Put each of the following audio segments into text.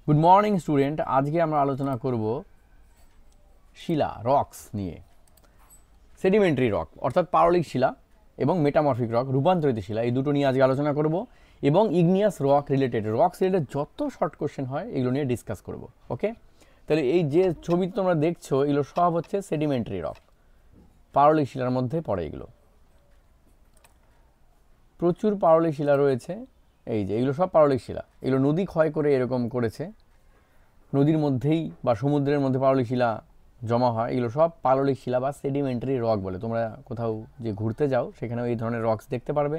Good morning student. আজকে আমরা আলোচনা করব শিলা রক্স নিয়ে। সেডিমেন্টারি রক অর্থাৎ পারলিক শিলা এবং মেটামরফিক রক রূপান্তরিত শিলা, এই দুটো নিয়ে আজকে আলোচনা করব এবং ইগনিয়াস রক রিলেটেড যত শর্ট কোশ্চেন হয় এগুলো নিয়ে ডিসকাস করব। ওকে, তাহলে এই যে ছবি তোমরা দেখছো এগুলো সব হচ্ছে সেডিমেন্টারি রক, পারলিক শিলার মধ্যে পড়ে। এগুলো প্রচুর পারলিক শিলা রয়েছে। এই যে এগুলো সব পারলিক শিলা, এগুলো নদী ক্ষয় করে এরকম করেছে, নদীর মধ্যেই বা সমুদ্রের মধ্যে পাললিক শিলা জমা হয়। এগুলো সব পাললিক শিলা বা সেডিমেন্টারি রক বলে। তোমরা কোথাও যে ঘুরতে যাও সেখানেও এই ধরনের রকস দেখতে পারবে,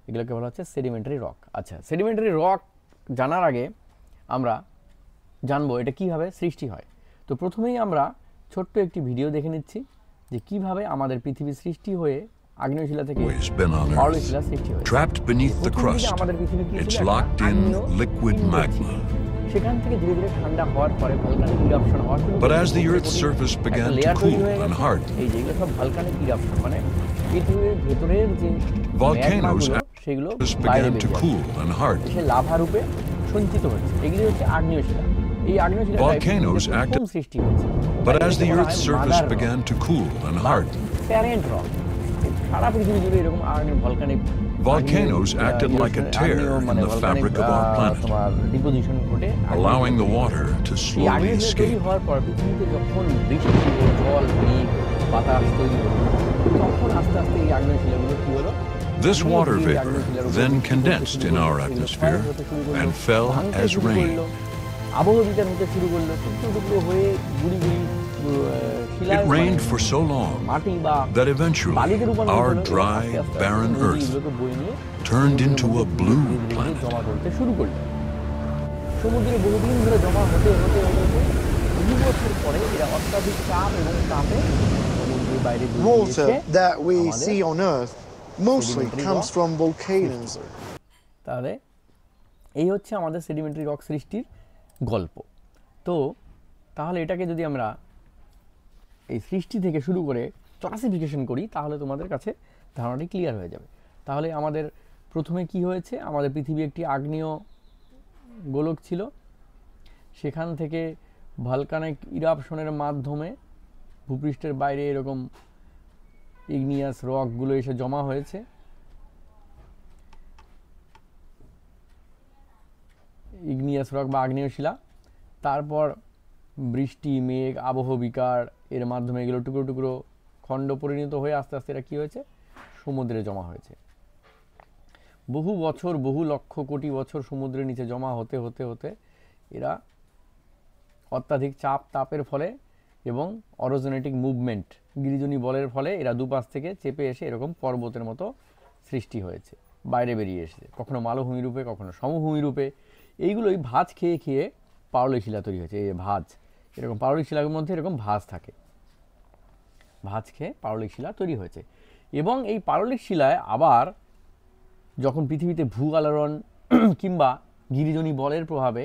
এগুলোকে বলা হচ্ছে সেডিমেন্টারি রক। আচ্ছা, সেডিমেন্টারি রক জানার আগে আমরা জানবো এটা কিভাবে সৃষ্টি হয়। তো প্রথমেই আমরা ছোট্ট একটি ভিডিও দেখে নিচ্ছি যে কিভাবে আমাদের পৃথিবী সৃষ্টি হয়ে আগ্নেয় শিলা থেকে পাললিক শিলা সৃষ্টি হয়। Trapped beneath the crust, আমাদের পৃথিবী কি it's ছিল? locked in liquid magma. সেখান থেকে ধীরে ধীরে ঠান্ডা হওয়ার পরে ভলকানিক ইরাপশন হওয়ার শুরু করে। But as the Earth's surface began to cool and harden, এই যেগুলো সব ভলকানিক ইরাপশন মানে পৃথিবীর ভেতরের যে volcanoes সেগুলো began to cool and harden. Say lava রূপে সঞ্চিত হচ্ছে। এগুলি হচ্ছে আগ্নেয় শিলা। এই আগ্নেয় শিলা Volcanoes acted, সৃষ্টি হচ্ছে। but as the Earth's surface began to cool and harden, parent rock সারা পৃথিবী জুড়ে এরকম volcanic volcanoes acted like a tear in the fabric of our planet, allowing the water to slowly escape. This water vapor then condensed in our atmosphere and fell as rain. It rained for so long that eventually our dry, barren earth turned into a blue planet. Water that we see on Earth mostly comes from volcanoes. তাহলে এই হচ্ছে আমাদের sedimentary rock সৃষ্টির গল্প। তো তাহলে এটাকে যদি আমরা এই সৃষ্টি থেকে শুরু করে ক্লাসিফিকেশন করি তাহলে তোমাদের কাছে ধারণাটি ক্লিয়ার হয়ে যাবে। তাহলে আমাদের প্রথমে কি হয়েছে, আমাদের পৃথিবী একটি আগ্নেয় গোলক ছিল, সেখান থেকে ভলকানিক ইরাপশনের মাধ্যমে ভূপৃষ্ঠের বাইরে এরকম ইগনিয়াস রকগুলো এসে জমা হয়েছে। ইগনিয়াস রক বা আগ্নেয় শিলা, তারপর বৃষ্টি, মেঘ, আবহবিকার এর মাধ্যমে এগুলো টুকরো টুকরো খণ্ড পরিণত হয়ে আস্তে আস্তে এরা কী হয়েছে, সমুদ্রে জমা হয়েছে। বহু বছর, বহু লক্ষ কোটি বছর সমুদ্রের নিচে জমা হতে হতে হতে এরা অত্যাধিক চাপ তাপের ফলে এবং অরোজেনেটিক মুভমেন্ট, গিরিজনী বলের ফলে এরা দুপাশ থেকে চেপে এসে এরকম পর্বতের মতো সৃষ্টি হয়েছে, বাইরে বেরিয়ে এসেছে, কখনো মালভূমি রূপে কখনো সমভূমি রূপে। এইগুলোই ভাঁজ খেয়ে খেয়ে পাললিক শিলা তৈরি হয়েছে। এই ভাঁজ, এরকম পাললিক শিলার মধ্যে এরকম ভাঁজ থাকে, ভাঁজ খেয়ে পাললিক শিলা তৈরি হয়েছে। এবং এই পাললিক শিলায় আবার যখন পৃথিবীতে ভূ আলোড়ন কিংবা গিরিজনী বলের প্রভাবে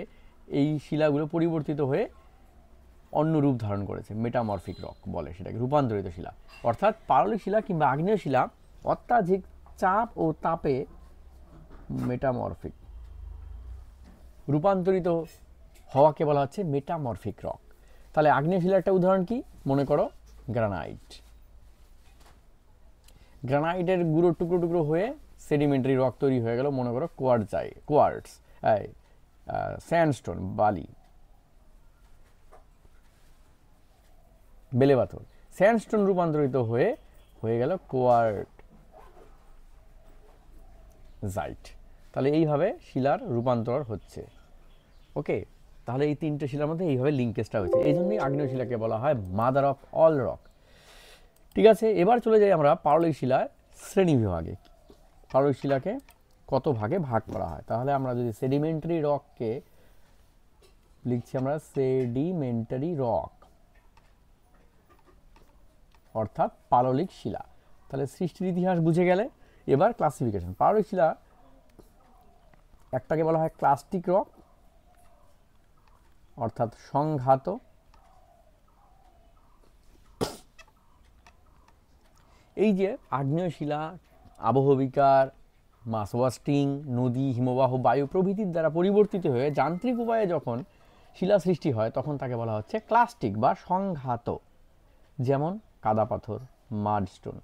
এই শিলাগুলো পরিবর্তিত হয়ে অন্য রূপ ধারণ করেছে, মেটামরফিক রক বলে সেটাকে, রূপান্তরিত শিলা। অর্থাৎ পাললিক শিলা কিংবা আগ্নেয় শিলা অত্যাধিক চাপ ও তাপে মেটামরফিক রূপান্তরিত হওয়াকে বলা হচ্ছে মেটামরফিক রক। তাহলে আগ্নেয় শিলার একটা উদাহরণ কি, মনে করো গ্রানাইট। গ্রানাইটের গুঁড়ো টুকরো টুকরো হয়ে সেডিমেন্টারি রক তৈরি হয়ে গেল, মনে করো কোয়ার্টস, স্যান্ডস্টোন, বালি, বেলে পাথর। স্যান্ডস্টোন রূপান্তরিত হয়ে গেল কোয়ার্টজাইট। তাহলে এইভাবে শিলার রূপান্তর হচ্ছে। ওকে, তাহলে এই তিনটে শিলার মধ্যে এইভাবে লিঙ্কেজটা হয়েছে। এই জন্যই আগ্নেয় শিলাকে বলা হয় মাদার অফ অল রক। ঠিক আছে, এবার চলে যাই আমরা পাললিক শিলার শ্রেণী বিভাগে। পাললিক শিলাকে কত ভাগে ভাগ করা হয়। তাহলে আমরা যদি সেডিমেন্টারি রককে লিখছি আমরা সেডিমেন্টারি রক অর্থাৎ পাললিক শিলা। তাহলে সৃষ্টির ইতিহাস বুঝে গেলে এবার ক্লাসিফিকেশন। পাললিক শিলা একটাকে বলা হয় ক্লাস্টিক রক অর্থাৎ সংঘাত, এই যে আগ্নেয় শিলা আবহবিকার, মাস ওয়াস্টিং, নদী, হিমবাহ, বায়ু প্রভৃতির দ্বারা পরিবর্তিত হয়ে যান্ত্রিক উপায়ে যখন শিলা সৃষ্টি হয় তখন তাকে বলা হচ্ছে ক্লাস্টিক বা সংঘাত। যেমন কাদা পাথর, মাড স্টোন,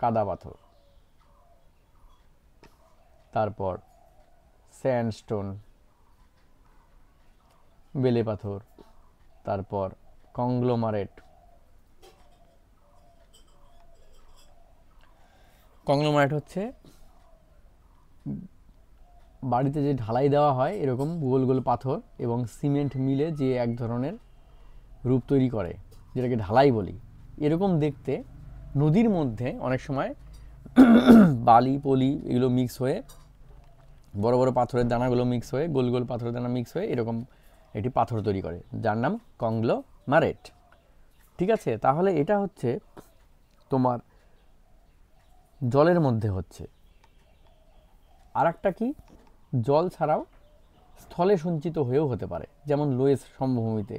কাদা পাথর, তারপর স্যান্ডস্টোন, বেলে পাথর, তারপর কংগ্লোমারেট। কংগ্লোমারেট হচ্ছে বাড়িতে যে ঢালাই দেওয়া হয় এরকম গোল গোল পাথর এবং সিমেন্ট মিলে যে এক ধরনের রূপ তৈরি করে, যেটাকে ঢালাই বলি। এরকম দেখতে নদীর মধ্যে অনেক সময় বালি পলি এগুলো মিক্স হয়ে, বড় বড় পাথরের দানাগুলো মিক্স হয়ে, গোল গোল পাথরের দানা মিক্স হয়ে এরকম একটি পাথর তৈরি করে, যার নাম কংগ্লোমারেট। ঠিক আছে, তাহলে এটা হচ্ছে তোমার জলের মধ্যে হচ্ছে। আর একটা কি, জল ছাড়াও স্থলে সঞ্চিত হয়েও হতে পারে, যেমন লোয়েস সমভূমিতে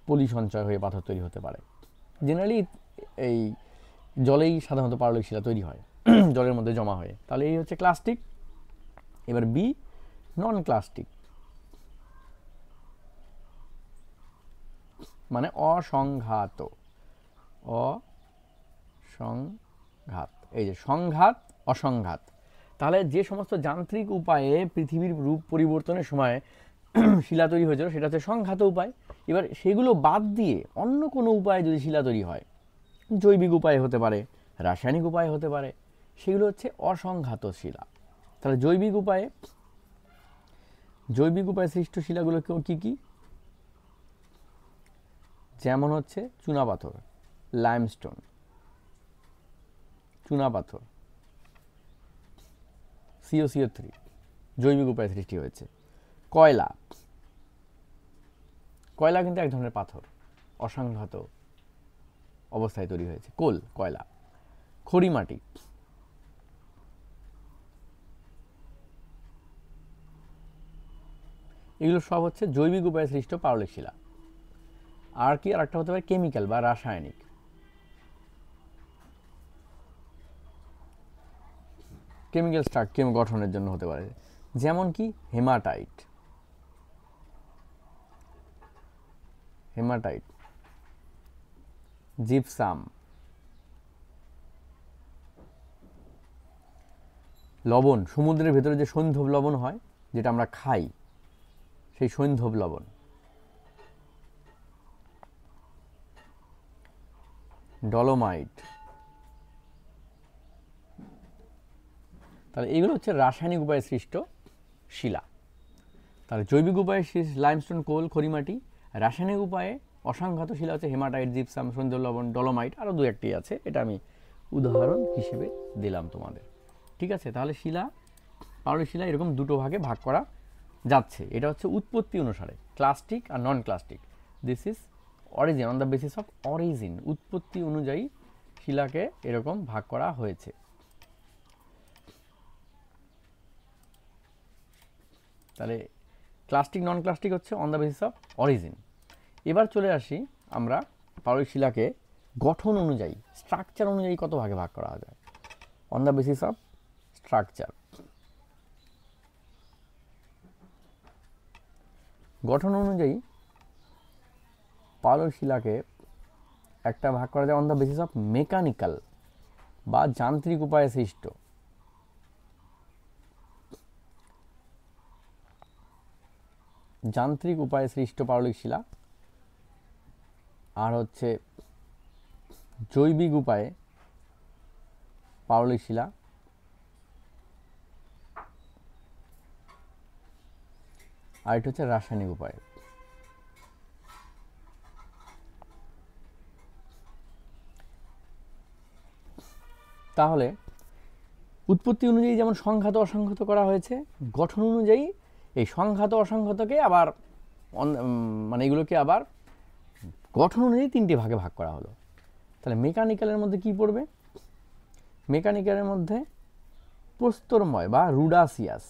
পলি সঞ্চয় হয়ে পাথর তৈরি হতে পারে। জেনারেলি এই জলেই সাধারণত পারলিক শিলা তৈরি হয়, জলের মধ্যে জমা হয়ে। তাহলে এই হচ্ছে ক্লাস্টিক। এবার বি, নন ক্লাস্টিক, মানে অসংঘাত। অসংঘাত, এই যে সংঘাত, অসংঘাত। তাহলে যে সমস্ত যান্ত্রিক উপায়ে পৃথিবীর রূপ পরিবর্তনের সময় শিলা তৈরি হয়েছিল সেটা হচ্ছে সংঘাত উপায়। এবার সেগুলো বাদ দিয়ে অন্য কোনো উপায়ে যদি শিলা তৈরি হয়, জৈবিক উপায়ে হতে পারে, রাসায়নিক উপায়ে হতে পারে, সেগুলো হচ্ছে অসংঘাত শিলা। তাহলে জৈবিক উপায়ে সৃষ্ট শিলাগুলো কি কি? যেমন হচ্ছে চুনাপাথর, লাইমস্টোন, চুনাপাথর, CO3 জৈবিক উপায়ে সৃষ্টি হয়েছে। কয়লা কিন্তু এক ধরনের পাথর, অসংঘাত অবস্থায় তৈরি হয়েছে। কয়লা, খড়ি মাটি, এগুলো সব হচ্ছে জৈবিক উপায়ে সৃষ্ট পারলিক শিলা। আর কি, আর একটা হতে পারে কেমিক্যাল বা রাসায়নিক। কেমিক্যাল স্ট্রাকচার গঠনের জন্য হতে পারে, যেমন কি হেমাটাইট, জিপসাম, লবণ, সমুদ্রের ভেতরে যে সৈন্ধব লবণ হয় যেটা আমরা খাই, সেই সৈন্ধব লবণ, ডলোমাইট। তাহলে এগুলো হচ্ছে রাসায়নিক উপায়ে সৃষ্ট শিলা। তাহলে জৈবিক উপায়ে লাইমস্টোন, কোল, খড়িমাটি। রাসায়নিক উপায়ে অসংঘাত শিলা হচ্ছে হেমাটাইট, জিপসাম, সৈন্ধব লবণ, ডলোমাইট, আরও দু একটি আছে, এটা আমি উদাহরণ হিসেবে দিলাম তোমাদের। ঠিক আছে, তাহলে পারলিক শিলা এরকম দুটো ভাগে ভাগ করা যাচ্ছে। এটা হচ্ছে উৎপত্তি অনুসারে, ক্লাস্টিক আর non clastic. This is origin, on the basis of origin, উৎপত্তি অনুযায়ী শিলাকে এরকম ভাগ করা হয়েছে। তাহলে ক্লাস্টিক নন ক্লাস্টিক হচ্ছে on the basis of origin. এবার চলে আসি আমরা পারলিক শিলাকে গঠন অনুযায়ী, স্ট্রাকচার অনুযায়ী কত ভাগে ভাগ করা যায়, on the basis of structure. গঠন অনুযায়ী পারলিক শিলাকে একটা ভাগ করা যায় on the basis of mechanical বা যান্ত্রিক উপায়ে সৃষ্ট। যান্ত্রিক উপায়ে সৃষ্ট পারলিক শিলা, আর হচ্ছে জৈবিক উপায়ে পারলিক শিলা, আর এটা হচ্ছে রাসায়নিক উপায়ে। তাহলে উৎপত্তি অনুযায়ী যেমন সংঘাত অসংঘাত করা হয়েছে, গঠন অনুযায়ী এই সংঘাত অসংঘাতকে আবার মানে এগুলোকে আবার গঠন অনুযায়ী তিনটে ভাগে ভাগ করা হলো। তাহলে মেকানিক্যালের মধ্যে কি পড়বে? মেকানিক্যালের মধ্যে প্রস্তরময় বা রুডাসিয়াস,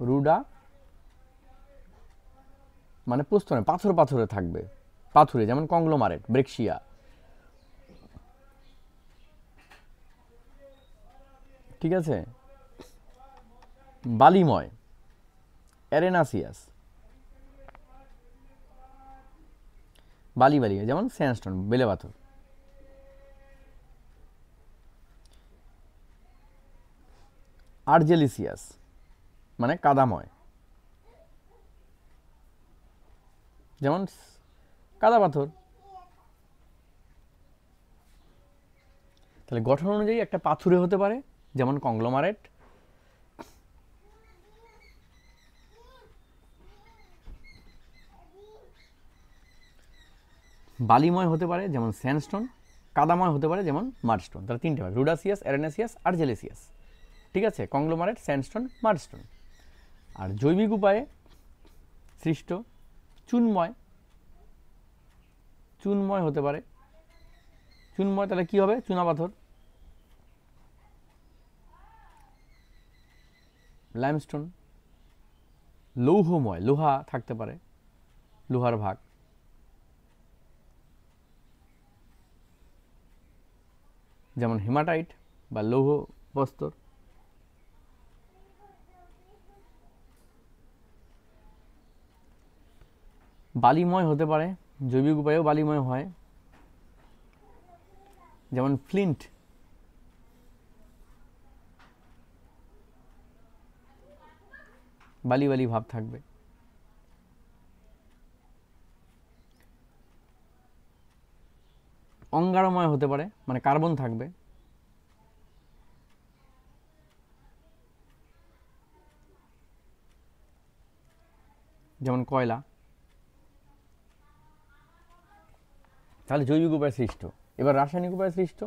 রুডা মানে প্রস্তর, পাথরে থাকবে, পাথুরে, যেমন কংগ্লোমারেট, ব্রেক্সিয়া। ঠিক আছে, বালিময়, অ্যারেনাসিয়াস, বালি যেমন স্যান্ডস্টোন, বেলে পাথর। আর্জেলিসিয়াস মানে কাদাময়, যেমন কাদা পাথর। তাহলে গঠন অনুযায়ী একটা পাথুরে হতে পারে, যেমন কংগ্লোমারেট। বালিময় হতে পারে যেমন স্যান্ডস্টোন, কাদাময় হতে পারে যেমন মাডস্টোন। তাহলে তিনটে ভাগ, রুডাসিয়াস, অ্যারেনাসিয়াস, আর্জেলিসিয়াস। ঠিক আছে, কংগ্লোমারেট, স্যান্ডস্টোন, মাডস্টোন। আর জৈবিক উপায়ে সৃষ্ট চুনময়, চুনময় হতে পারে। চুনময় তাহলে কি হবে? চুনাপাথর। লাইমস্টোন। লৌহময়, লোহা থাকতে পারে, লোহার ভাগ। যেমন হেমাটাইট বা লৌহ বস্তর। বালিময় হতে পারে, জৈবিক উপায়েও বালিময় হয়, যেমন ফ্লিন্ট। বালি বালি ভাব থাকবে। অঙ্গারময় হতে পারে, মানে কার্বন থাকবে, যেমন কয়লা। তাহলে জৈবিক উপায়ে সৃষ্ট। এবার রাসায়নিক উপায়ে সৃষ্ট।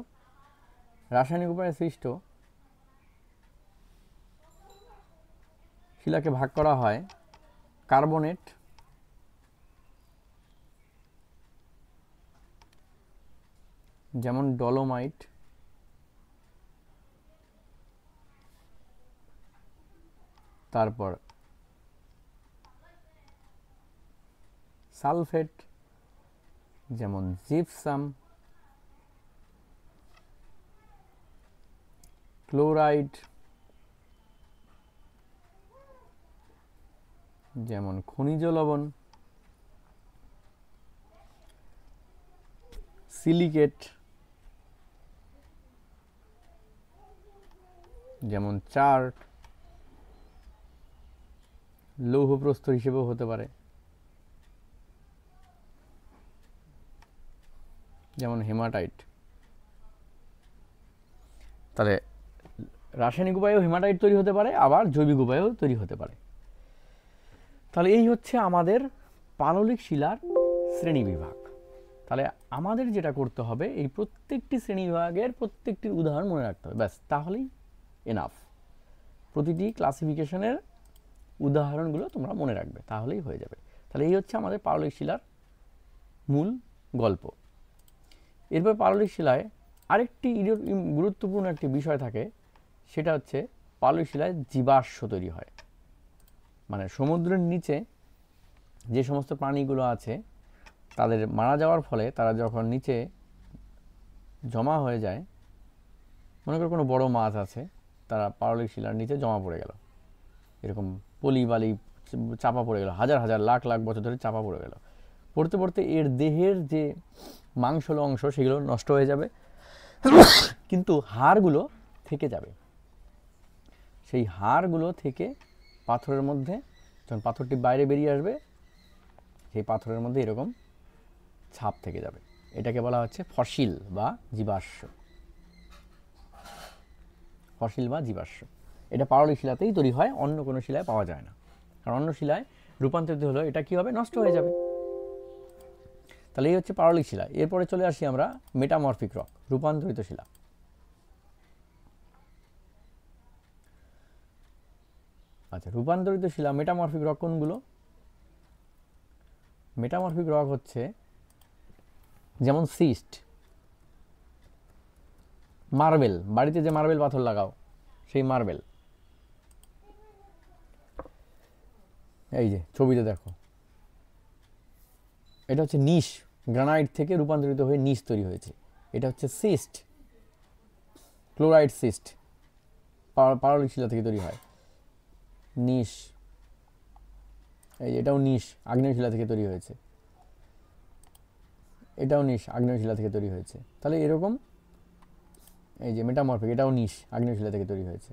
রাসায়নিক উপায়ে সৃষ্ট শিলাকে ভাগ করা হয় কার্বনেট, যেমন ডলোমাইট, তারপর সালফেট, যেমন জিপসাম, ক্লোরাইড, যেমন খনিজ লবণ, সিলিকেট, যেমন চার, লৌহ প্রস্তর হিসেবেও হতে পারে, যেমন হেমাটাইট। তাহলে রাসায়নিক উপায়েও হেমাটাইট তৈরি হতে পারে, আবার জৈবিক উপায়েও তৈরি হতে পারে। তাহলে এই হচ্ছে আমাদের পাললিক শিলার শ্রেণীবিভাগ। তাহলে আমাদের যেটা করতে হবে, এই প্রত্যেকটি শ্রেণীবিভাগের প্রত্যেকটির উদাহরণ মনে রাখতে হবে, ব্যাস, তাহলেই এনাফ। প্রতিটি ক্লাসিফিকেশনের উদাহরণগুলো তোমরা মনে রাখবে, তাহলেই হয়ে যাবে। তাহলে এই হচ্ছে আমাদের পাললিক শিলার মূল গল্প। এরপর পাললিক শিলায় আরেকটি গুরুত্বপূর্ণ একটি বিষয় থাকে, সেটা হচ্ছে পাললিক শিলায় জীবাশ্ম তৈরি হয়। মানে সমুদ্রের নিচে যে সমস্ত প্রাণীগুলো আছে, তাদের মারা যাওয়ার ফলে তারা যখন নিচে জমা হয়ে যায়, মনে করো কোনো বড় মাছ আছে, তারা পাললিক শিলার নিচে জমা পড়ে গেল, এরকম পলি বালি চাপা পড়ে গেল, হাজার হাজার লাখ লাখ বছর ধরে চাপা পড়ে গেল। পড়তে পড়তে এর দেহের যে মাংসল অংশ সেগুলো নষ্ট হয়ে যাবে, কিন্তু হাড়গুলো থেকে যাবে। সেই হাড়গুলো থেকে পাথরের মধ্যে, যখন পাথরটি বাইরে বেরিয়ে আসবে, সেই পাথরের মধ্যে এরকম ছাপ থেকে যাবে। এটাকে বলা হচ্ছে ফসিল বা জীবাশ্ম। ফসিল বা জীবাশ্ম এটা পাললিক শিলাতেই তৈরি হয়, অন্য কোনো শিলায় পাওয়া যায় না। কারণ অন্য শিলায় রূপান্তরিত হলো, এটা কি হবে? নষ্ট হয়ে যাবে। তাহলে এই হচ্ছে পাললিক শিলা। এরপরে চলে আসি আমরা মেটামরফিক রক, রূপান্তরিত শিলা। আচ্ছা, রূপান্তরিত শিলা, মেটামরফিক রক কোনগুলো? মেটামরফিক রক হচ্ছে যেমন সিস্ট, মার্বেল, বাড়িতে যে মার্বেল পাথর লাগাও সেই মার্বেল, এই যে ছবিতে দেখো, এটা হচ্ছে নিশ, গ্রানাইট থেকে রূপান্তরিত হয়ে নিশ তৈরি হয়েছে। এটা হচ্ছে সিস্ট, ক্লোরাইড সিস্ট, পাললিক শিলা থেকে তৈরি হয়। নিস, এই এটাও নিস আগ্নেয় শিলা থেকে তৈরি হয়েছে, এটাও নিস আগ্নেয় শিলা থেকে তৈরি হয়েছে। তাহলে এরকম এই যে মেটামরফিক, এটাও নিস আগ্নেয় শিলা থেকে তৈরি হয়েছে।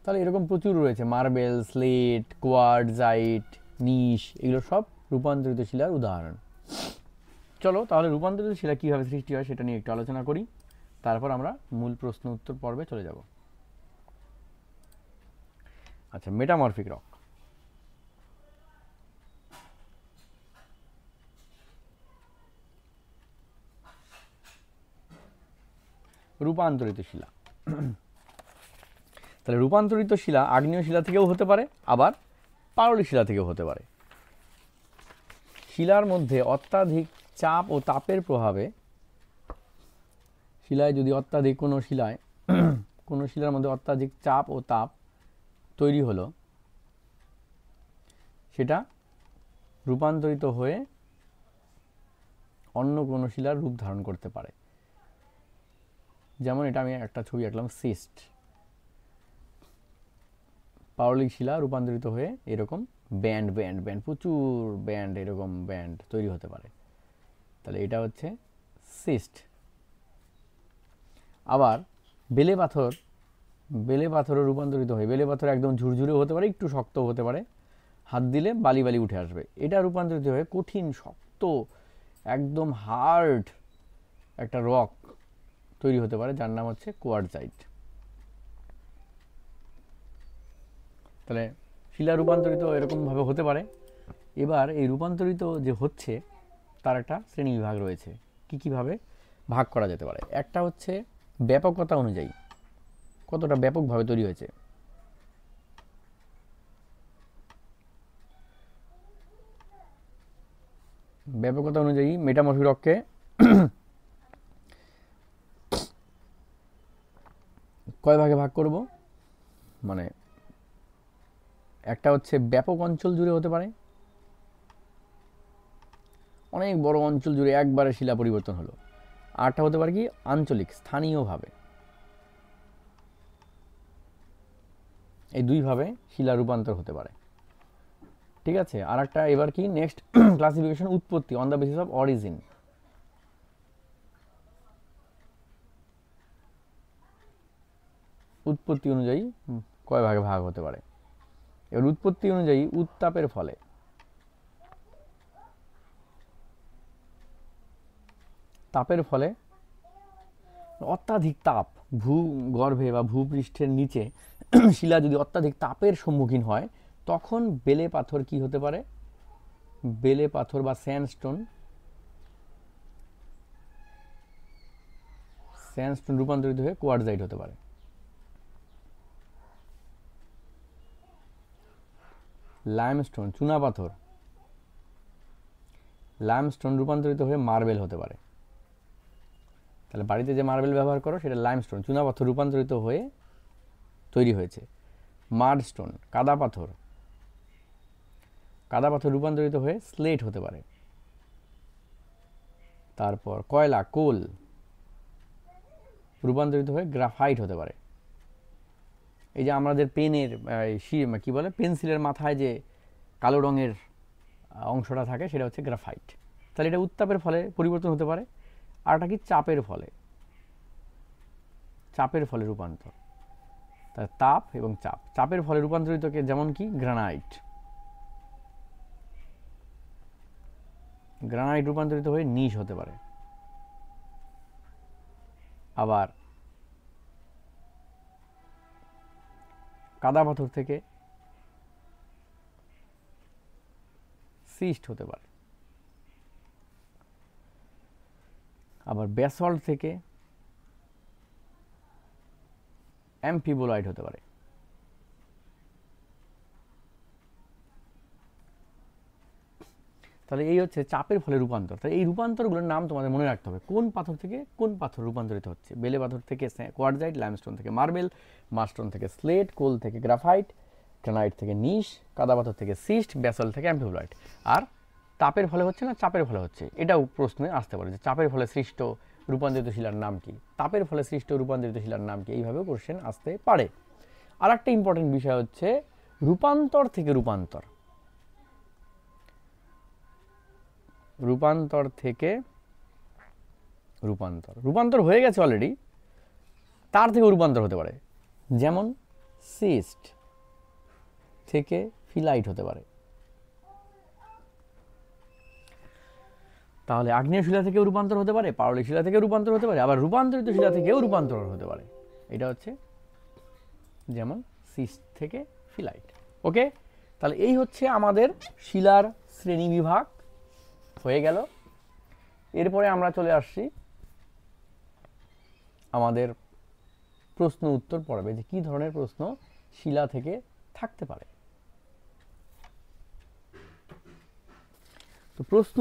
তাহলে এরকম প্রচুর রয়েছে, মার্বেল, স্লেট, কোয়ার্টজাইট, নিস, এগুলো সব রূপান্তরিত শিলার উদাহরণ। চলো তাহলে রূপান্তরিত শিলা কীভাবে সৃষ্টি হয় সেটা নিয়ে একটু আলোচনা করি, তারপর আমরা মূল প্রশ্ন উত্তর পর্বে চলে যাব। আচ্ছা, মেটামরফিক রক। রূপান্তরিত শিলা, তাহলে রূপান্তরিত শিলা আগ্নেয় শিলা থেকেও হতে পারে, আবার পাললিক শিলা থেকেও হতে পারে। শিলার মধ্যে অত্যাধিক চাপ ও তাপের প্রভাবে, শিলায় যদি অত্যাধিক কোনো শিলার মধ্যে অত্যাধিক চাপ ও তাপ তৈরি হলো, সেটা রূপান্তরিত হয়ে অন্য কোনো শিলার রূপ ধারণ করতে পারে। যেমন এটা আমি একটা ছবি আঁকলাম, সিস্ট, পাললিক শিলা রূপান্তরিত হয়ে এরকম ব্যান্ড ব্যান্ড ব্যান্ড প্রচুর ব্যান্ড, এরকম ব্যান্ড তৈরি হতে পারে। তাহলে এটা হচ্ছে সিস্ট। আবার বেলে পাথরও রূপান্তরিত হয়। বেলে পাথর একদম ঝুরঝুরেও হতে পারে, একটু শক্তও হতে পারে, হাত দিলে বালি বালি উঠে আসবে। এটা রূপান্তরিত হয়ে কঠিন শক্ত একদম হার্ড একটা রক তৈরি হতে পারে, যার নাম হচ্ছে কোয়ার্টজাইট। তাহলে শিলা রূপান্তরিত এরকমভাবে হতে পারে। এবার এই রূপান্তরিত যে হচ্ছে তার একটা শ্রেণী বিভাগ রয়েছে, কীভাবে ভাগ করা যেতে পারে। একটা হচ্ছে ব্যাপকতা অনুযায়ী, কতটা ব্যাপকভাবে তৈরি হয়েছে। ব্যাপকতা অনুযায়ী মেটামরফিক রককে কয় ভাগে ভাগ করব, মানে একটা হচ্ছে ব্যাপক অঞ্চল জুড়ে হতে পারে, অনেক বড় অঞ্চল জুড়ে একবারে শিলা পরিবর্তন হলো। আরটা হতে পারে কি আঞ্চলিক, স্থানীয়ভাবে। এই দুইভাবে শিলা রূপান্তর হতে পারে, ঠিক আছে। আর একটা এবার কি নেক্সট ক্লাসিফিকেশন, উৎপত্তি, on the basis of origin. উৎপত্তি অনুযায়ী কয় ভাগে ভাগ হতে পারে। এবার উৎপত্তি অনুযায়ী উত্তাপের ফলে, তাপের ফলে অত্যাধিক তাপ ভূগর্ভে বা ভূপৃষ্ঠের নিচে শিলা যদি অত্যাধিক তাপের সম্মুখীন হয়, তখন বেলে পাথর কি হতে পারে, বেলে পাথর বা স্যান্ডস্টোন রূপান্তরিত হয়ে কোয়ার্টজাইট হতে পারে। লাইমস্টোন, চুনাপাথর, লাইমস্টোন রূপান্তরিত হয়ে মার্বেল হতে পারে। তাহলে বাড়িতে যে মার্বেল ব্যবহার করো সেটা লাইমস্টোন, চুনাপাথর রূপান্তরিত হয়ে তৈরি হয়েছে। মাডস্টোন, কাদা পাথর রূপান্তরিত হয়ে স্লেট হতে পারে। তারপর কয়লা, কোল রূপান্তরিত হয়ে গ্রাফাইট হতে পারে। এই যে আমাদের পেনের কি বলে, পেন্সিলের মাথায় যে কালো রঙের অংশটা থাকে সেটা হচ্ছে গ্রাফাইট। তাহলে এটা উত্তাপের ফলে পরিবর্তন হতে পারে। আর এটা কি চাপের ফলে রূপান্তর। তাহলে তাপ এবং চাপের ফলে রূপান্তরিতকে যেমন কি গ্রানাইট রূপান্তরিত হয়ে নিশ হতে পারে। আবার কাদা পাথর থেকে সিস্ট হতে পারে। আবার ব্যাসল্ট থেকে অ্যাম্ফিবোলাইট হতে পারে। তাহলে এই হচ্ছে চাপের ফলে রূপান্তর। তাহলে এই রূপান্তরগুলোর নাম তোমাদের মনে রাখতে হবে, কোন পাথর থেকে কোন পাথর রূপান্তরিত হচ্ছে। বেলে পাথর থেকে কোয়ার্টজাইট, লাইমস্টোন থেকে মার্বেল, মাডস্টোন থেকে স্লেট, কোল থেকে গ্রাফাইট, গ্রানাইট থেকে নিশ, কাদা পাথর থেকে সিস্ট, ব্যাসল্ট থেকে অ্যাম্ফিবোলাইট। আর তাপের ফলে হচ্ছে না চাপের ফলে হচ্ছে, এটাও প্রশ্নে আসতে পারে যে চাপের ফলে সৃষ্ট রূপান্তরিত শিলার নাম কি, তাপের ফলে সৃষ্ট রূপান্তরিত শিলার নাম কি, এইভাবেও কোশ্চেন আসতে পারে। আর একটা ইম্পর্টেন্ট বিষয় হচ্ছে রূপান্তর থেকে রূপান্তর, রূপান্তর থেকে রূপান্তর, রূপান্তর হয়ে গেছে অলরেডি, তার থেকেও রূপান্তর হতে পারে, যেমন সিস্ট থেকে ফিলাইট হতে পারে। তাহলে আগ্নেয় শিলা থেকেও রূপান্তর হতে পারে, পাললিক শিলা থেকেও রূপান্তর হতে পারে, আবার রূপান্তরিত শিলা থেকেও রূপান্তর হতে পারে। এটা হচ্ছে যেমন সিস্ট থেকে ফিলাইট। ওকে, তাহলে এই হচ্ছে আমাদের শিলার শ্রেণী বিভাগ হয়ে গেল। এরপরে আমরা চলে আসছি আমাদের প্রশ্ন উত্তর পর্বে, যে কি ধরনের প্রশ্ন শিলা থেকে থাকতে পারে। তো প্রশ্ন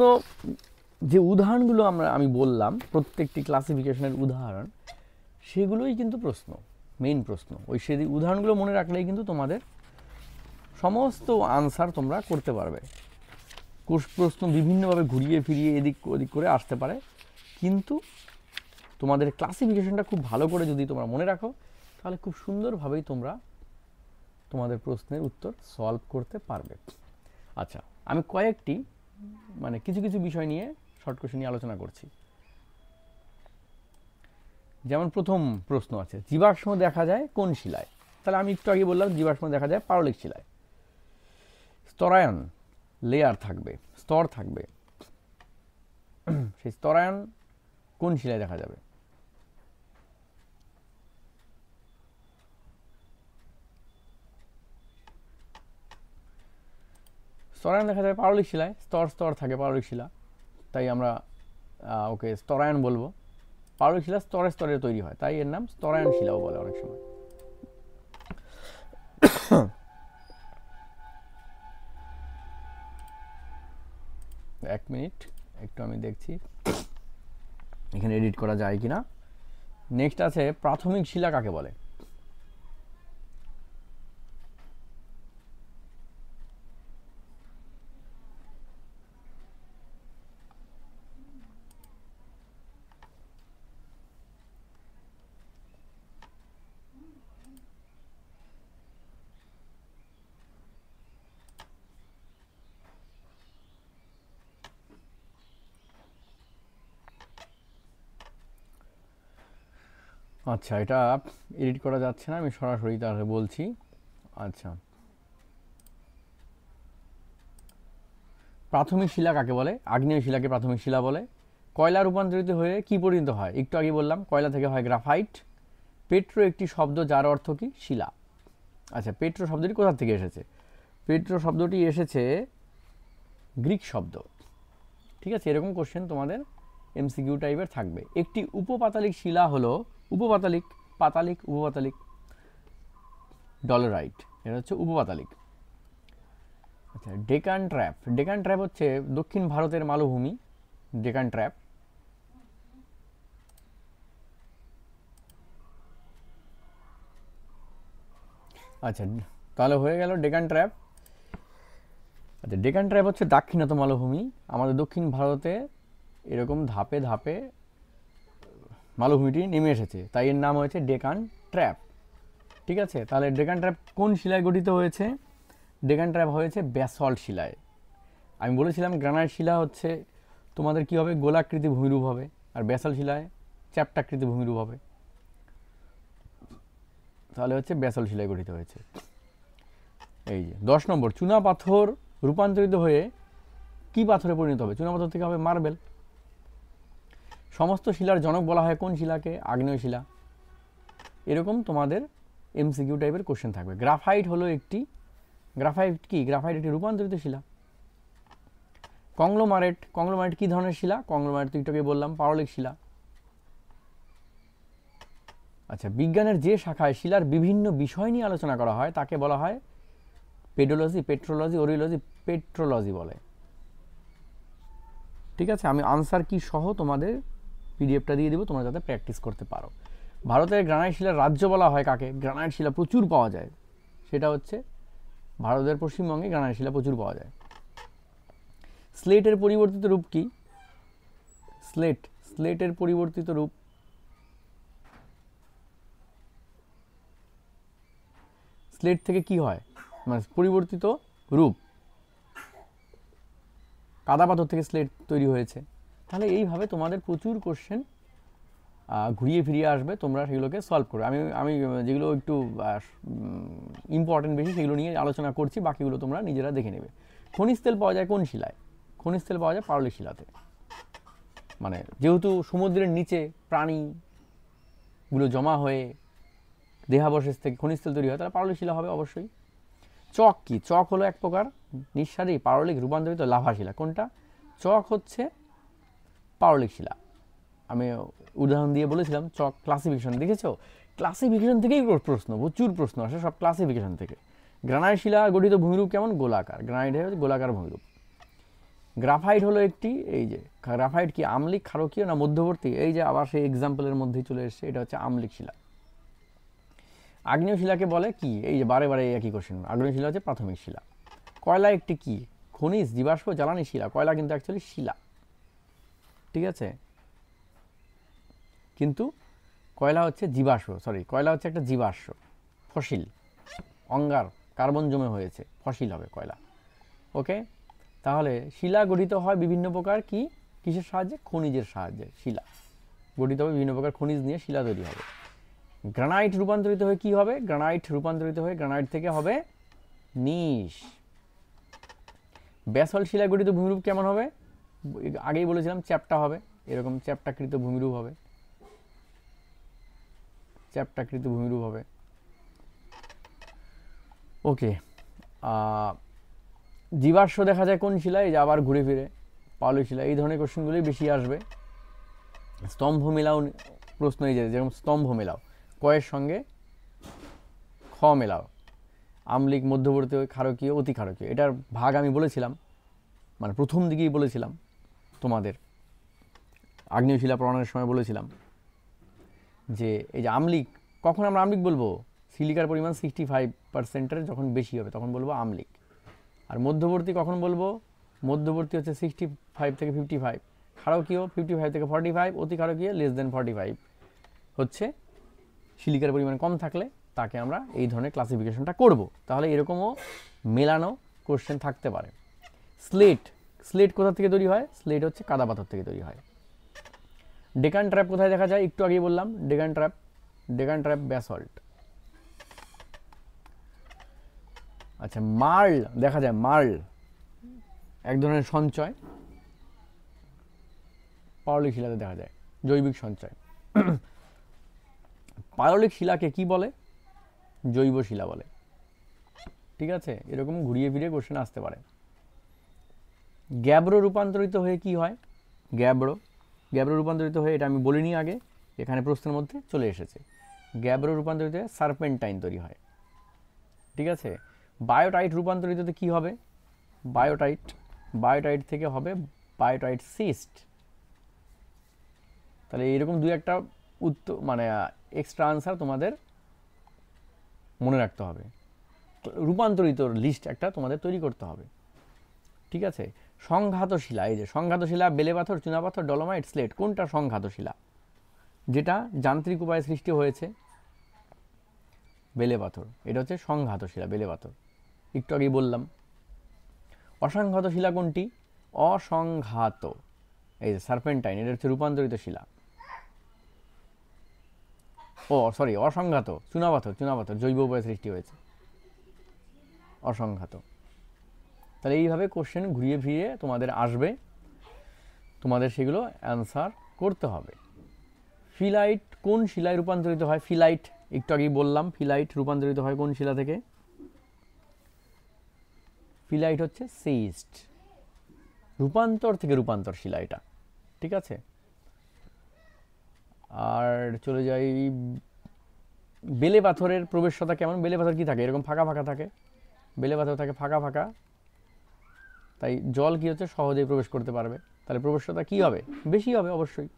যে উদাহরণগুলো আমি বললাম, প্রত্যেকটি ক্লাসিফিকেশনের উদাহরণ, সেগুলোই কিন্তু প্রশ্ন, মেইন প্রশ্ন। ওই সেই উদাহরণগুলো মনে রাখলেই কিন্তু তোমাদের সমস্ত আনসার তোমরা করতে পারবে। প্রশ্ন বিভিন্নভাবে ঘুরিয়ে ফিরিয়ে এদিক ওদিক করে আসতে পারে, কিন্তু তোমাদের ক্লাসিফিকেশনটা খুব ভালো করে যদি তোমরা মনে রাখো, তাহলে খুব সুন্দরভাবেই তোমরা তোমাদের প্রশ্নের উত্তর সলভ করতে পারবে। আচ্ছা, আমি কয়েকটি কিছু কিছু বিষয় নিয়ে শর্ট কোশ্চেন নিয়ে আলোচনা করছি। যেমন প্রথম প্রশ্ন আছে, জীবাশ্ম দেখা যায় কোন শিলায়? তাহলে আমি একটু আগে বললাম জীবাশ্ম দেখা যায় পাললিক শিলায়। স্তরায়ন লেয়ার থাকবে, স্তর থাকবে, সেই স্তরায়ন কোন শিলায় দেখা যাবে? স্তরায়ন দেখা যায় পাললিক শিলায়, স্তর স্তর থাকে পাললিক শিলা, তাই আমরা ওকে স্তরায়ন বলবো। পাললিক শিলা স্তরে স্তরে তৈরি হয়, তাই এর নাম স্তরায়ন শিলাও বলে অনেক সময়। এক মিনিট, একটু আমি দেখছি এখানে এডিট করা যায় কিনা। নেক্সট আছে প্রাথমিক শিলা কাকে বলে? আচ্ছা, এটা এডিট করা যাচ্ছে না, আমি সরাসরি তাহলে বলছি। আচ্ছা, প্রাথমিক শিলা কাকে বলে? আগ্নেয় শিলাকে প্রাথমিক শিলা বলে। কয়লা রূপান্তরিত হয়ে কি পরিণত হয়? একটু আগে বললাম, কয়লা থেকে হয় গ্রাফাইট। পেট্রো একটি শব্দ যার অর্থ কি? শিলা। আচ্ছা, পেট্রো শব্দটি কোথা থেকে এসেছে? পেট্রো শব্দটি এসেছে গ্রিক শব্দ। ঠিক আছে, এরকম কোশ্চেন তোমাদের এমসিকিউ টাইপের থাকবে। একটি উপপাতালিক শিলা হলো উপপাতালিক, পাতালিক, উপপাতালিক, ডলোরাইট, এটা হচ্ছে উপপাতালিক। আচ্ছা, ডেকান ট্র্যাপ। ডেকান ট্র্যাপ হচ্ছে দক্ষিণ ভারতের মালভূমি, ডেকান ট্র্যাপ। আচ্ছা, তাহলে হয়ে গেল ডেকান ট্র্যাপ। আচ্ছা, ডেকান ট্র্যাপ হচ্ছে দাক্ষিণাত্য মালভূমি, আমাদের দক্ষিণ ভারতে এরকম ধাপে ধাপে মালভূমিটি নেমে এসেছে, তাই এর নাম হয়েছে ডেকান ট্র্যাপ। ঠিক আছে, তাহলে ডেকান ট্র্যাপ কোন শিলায় গঠিত হয়েছে? ডেকান ট্র্যাপ হয়েছে ব্যাসল্ট শিলায়। আমি বলেছিলাম গ্রানাইট শিলা হচ্ছে তোমাদের কি হবে, গোলাকৃতি ভূমিরূপ হবে, আর ব্যাসল্ট শিলায় চ্যাপ্টাকৃতি ভূমিরূপ হবে। তাহলে হচ্ছে ব্যাসল্ট শিলায় গঠিত হয়েছে। এই যে 10 নম্বর, চুনা পাথর রূপান্তরিত হয়ে কি পাথরে পরিণত হবে? চুনা পাথর থেকে হবে মার্বেল। সমস্ত শিলার জনক বলা হয় কোন শিলাকে? আগ্নেয় শিলা। এরকম তোমাদের এমসিকিউ টাইপের কোশ্চেন থাকবে। গ্রাফাইট হলো একটি, গ্রাফাইট কি? গ্রাফাইট একটি রূপান্তরিত শিলা। কংগ্লোমারেট, কংগ্লোমারেট কি ধরনের শিলা? কংগ্লোমারেট তো একটু বললাম পাললিক শিলা। আচ্ছা, বিজ্ঞানের যে শাখায় শিলার বিভিন্ন বিষয় নিয়ে আলোচনা করা হয় তাকে বলা হয় পেডোলজি, পেট্রোলজি, ওরিওলজি, পেট্রোলজি বলে। ঠিক আছে, আমি আনসার কি সহ তোমাদের পিডিএফটা দিয়ে দিব, তোমরা যাতে প্র্যাকটিস করতে পারো। ভারতের গ্রানাইট শিলার রাজ্য বলা হয় কাকে? গ্রানাইট শিলা প্রচুর পাওয়া যায়, সেটা হচ্ছে ভারতের পশ্চিমবঙ্গে গ্রানাইট শিলা প্রচুর পাওয়া যায়। স্লেটের পরিবর্তিত রূপ কি? স্লেটের পরিবর্তিত রূপ স্লেট থেকে কি হয়, মানে পরিবর্তিত রূপ, কাদা পাথর থেকে স্লেট তৈরি হয়েছে। তাহলে এইভাবে তোমাদের প্রচুর কোশ্চেন ঘুরিয়ে ফিরিয়ে আসবে, তোমরা সেগুলোকে সলভ করবে। আমি যেগুলো একটু ইম্পর্টেন্ট বেশি সেগুলো নিয়ে আলোচনা করছি, বাকিগুলো তোমরা নিজেরা দেখে নেবে। খনিজ তেল পাওয়া যায় কোন শিলায়? খনিজ তেল পাওয়া যায় পাললিক শিলাতে। মানে যেহেতু সমুদ্রের নিচে প্রাণীগুলো জমা হয়ে দেহাবশেষ থেকে খনিজ তেল তৈরি হয়, তাহলে পাললিক শিলা হবে অবশ্যই। চক কি? চক হলো এক প্রকার নিঃসারী পারলিক রূপান্তরিত লাভা শিলা। কোনটা? চক হচ্ছে পারলিক শিলা। আমি উদাহরণ দিয়ে বলেছিলাম চক ক্লাসিফিকেশন, দেখেছো? ক্লাসিফিকেশন থেকেই প্রশ্ন, প্রচুর প্রশ্ন আসে সব ক্লাসিফিকেশন থেকে। গ্রানাইট শিলা গঠিত ভূমিরূপ কেমন? গোলাকার। গ্রানাইট হচ্ছে গোলাকার ভূমিরূপ। গ্রাফাইট হলো একটি, এই যে গ্রাফাইট কি আম্লিক, ক্ষারকীয় না মধ্যবর্তী? এই যে আবার সেই এক্সাম্পলের মধ্যেই চলে এসছে, এটা হচ্ছে আম্লিক শিলা। আগ্নেয় শিলাকে বলে কি? এই যে বারে বারে একই কোশ্চেন। আগ্নেয় শিলা হচ্ছে প্রাথমিক শিলা। কয়লা একটি কি? খনিজ, জীবাশ্ম, জ্বালানি শিলা। কয়লা কিন্তু অ্যাকচুয়ালি শিলা, ঠিক আছে? কিন্তু কয়লা হচ্ছে জীবাশ্ম, কয়লা হচ্ছে একটা জীবাশ্ম, ফসিল, অঙ্গার, কার্বন জমে হয়েছে, ফসিল হবে কয়লা। ওকে, তাহলে শিলা গঠিত হয় বিভিন্ন প্রকার কি কিসের সাহায্যে? খনিজের সাহায্যে। শিলা গঠিত হবে বিভিন্ন প্রকার খনিজ নিয়ে, শিলা তৈরি হবে। গ্রানাইট রূপান্তরিত হয়ে কি হবে? গ্রানাইট রূপান্তরিত হয়ে গ্রানাইট থেকে হবে নিশ। ব্যাসল্ট শিলা গঠিত ভূমিরূপ কেমন হবে? আগেই বলেছিলাম চ্যাপ্টা হবে, এরকম চ্যাপ্টাকৃত ভূমিরূপ হবে, চ্যাপ্টাকৃত ভূমিরূপ হবে। ওকে, জীবাশ্ম দেখা যায় কোন শিলায়? যে আবার ঘুরে ফিরে পাললিক শিলা। এই ধরনের কোশ্চেনগুলোই বেশি আসবে। স্তম্ভ মেলাও প্রশ্ন, এই যে যেরকম স্তম্ভ মেলাও, কয়ের সঙ্গে খ মেলাও, আম্লিক, মধ্যবর্তী, ক্ষারকীয়, অতি ক্ষারকীয়। এটার ভাগ আমি বলেছিলাম, মানে প্রথম দিকেই বলেছিলাম তোমাদের, আগ্নেয় শিলা পড়ানোর সময় বলেছিলাম যে এই যে আম্লিক, কখন আমরা আম্লিক বলবো? সিলিকার পরিমাণ 65%-এর যখন বেশি হবে তখন বলবো আম্লিক। আর মধ্যবর্তী কখন বলবো? মধ্যবর্তী হচ্ছে 65 থেকে 55, ক্ষারকীয় 55 থেকে 45, অতি ক্ষারকীয় <45 হচ্ছে সিলিকার পরিমাণ কম থাকলে তাকে আমরা এই ধরনের ক্লাসিফিকেশনটা করব। তাহলে এরকমও মেলানো কোশ্চেন থাকতে পারে। স্লেট, স্লেট কোথা থেকে তৈরি হয়? স্লেট হচ্ছে কাদা পাথর থেকে তৈরি হয়। ডেকান ট্র্যাপ কোথায় দেখা যায়? একটু আগেই বললাম Deccan trap, Deccan trap basalt. আচ্ছা, মার্ল দেখা যায়, মার্ল এক ধরনের সঞ্চয়, পাললিক শিলাতে দেখা যায়, জৈবিক সঞ্চয়। পাললিক শিলাকে কি বলে? জৈব শিলা বলে, ঠিক আছে? এরকম ঘুরিয়ে ফিরিয়ে কোশ্চেন আসতে পারে। গ্যাব্রো রূপান্তরিত হয়ে কি হয়? গ্যাব্রো, গ্যাব্রো রূপান্তরিত হয়ে, এটা আমি বলিনি আগে, এখানে প্রশ্নের মধ্যে চলে এসেছে। গ্যাব্রো রূপান্তরিত হয়ে সার্পেন্টাইন তৈরি হয়, ঠিক আছে? বায়োটাইট রূপান্তরিততে কি হবে? বায়োটাইট, বায়োটাইট থেকে হবে বায়োটাইট সিস্ট। তাহলে এরকম দুই একটা উত্তর, মানে এক্সট্রা আনসার তোমাদের মনে রাখতে হবে। রূপান্তরিত লিস্ট একটা তোমাদের তৈরি করতে হবে, ঠিক আছে? সংঘাত শিলা, এই যে সংঘাত শিলা, বেলে পাথর, চুনা পাথর, ডলোমাইট, স্লেট। কোনটা সংঘাত শিলা? যেটা যান্ত্রিক উপায়ে সৃষ্টি হয়েছে, বেলে পাথর। এটা হচ্ছে সংঘাত শিলা, বেলে পাথর, একটু আগেই বললাম। অসংঘাত শিলা কোনটি? অসংঘাত, এই যে সার্পেন্টাইন, এটা হচ্ছে রূপান্তরিত শিলা। অসংঘাত চুনাপাথর, চুনাপাথর জৈব উপায়ে সৃষ্টি হয়েছে, অসংঘাত। তাহলে এইভাবে কোশ্চেন ঘুরিয়ে ফিরিয়ে তোমাদের আসবে, তোমাদের সেগুলো অ্যান্সার করতে হবে। ফিলাইট কোন শিলায় রূপান্তরিত হয়? ফিলাইট একটু আগেই বললাম, ফিলাইট রূপান্তরিত হয় কোন শিলা থেকে? ফিলাইট হচ্ছে সিস্ট, রূপান্তর থেকে রূপান্তর শিলা এটা, ঠিক আছে? আর চলে যাই, বেলে পাথরের প্রবেশ্যতা কেমন? বেলে পাথর কি থাকে? এরকম ফাঁকা ফাঁকা থাকে, বেলে পাথর থাকে ফাঁকা ফাঁকা, তাই জল কি হচ্ছে সহজেই প্রবেশ করতে পারবে। তাহলে প্রবেশ্যতা কি হবে? বেশি হবে অবশ্যই।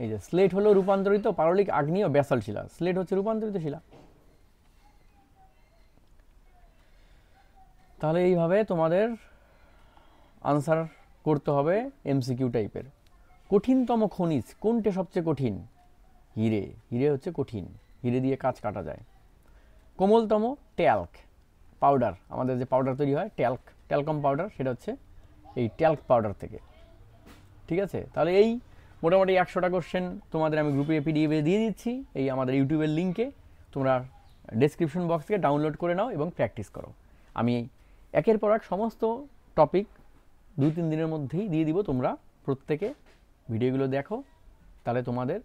এই যে স্লেট হলো রূপান্তরিত পাললিক আগ্নেয় ব্যাসল্ট শিলা, স্লেট হচ্ছে রূপান্তরিত শিলা। তাহলে এইভাবে তোমাদের আনসার করতে হবে এমসিকিউ টাইপের। কঠিনতম খনিজ কোনটা? সবচেয়ে কঠিন হিরে, হিরে হচ্ছে কঠিন, হিরে দিয়ে কাজ কাটা যায়। কোমলতম ট্যাল্ক পাউডার, আমাদের যে পাউডার তৈরি হয় ট্যালকম পাউডার, সেটা হচ্ছে এই ট্যাল্ক পাউডার থেকে। ঠিক আছে, তাহলে এই মোটামুটি 100টা কোশ্চেন তোমাদের আমি গ্রুপে পিডিএফে দিয়ে দিচ্ছি, এই আমাদের ইউটিউবের লিঙ্কে, তোমরা ডেসক্রিপশন বক্স থেকে ডাউনলোড করে নাও এবং প্র্যাকটিস করো। আমি একের পর এক সমস্ত টপিক 2-3 দিনের মধ্যেই দিয়ে দিব, তোমরা প্রত্যেকে ভিডিওগুলো দেখো, তাহলে তোমাদের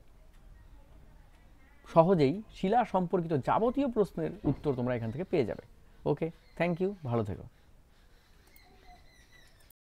সহজেই শিলা সম্পর্কিত যাবতীয় প্রশ্নের উত্তর তোমরা এখান থেকে পেয়ে যাবে। ওকে, থ্যাংক ইউ, ভালো থেকো।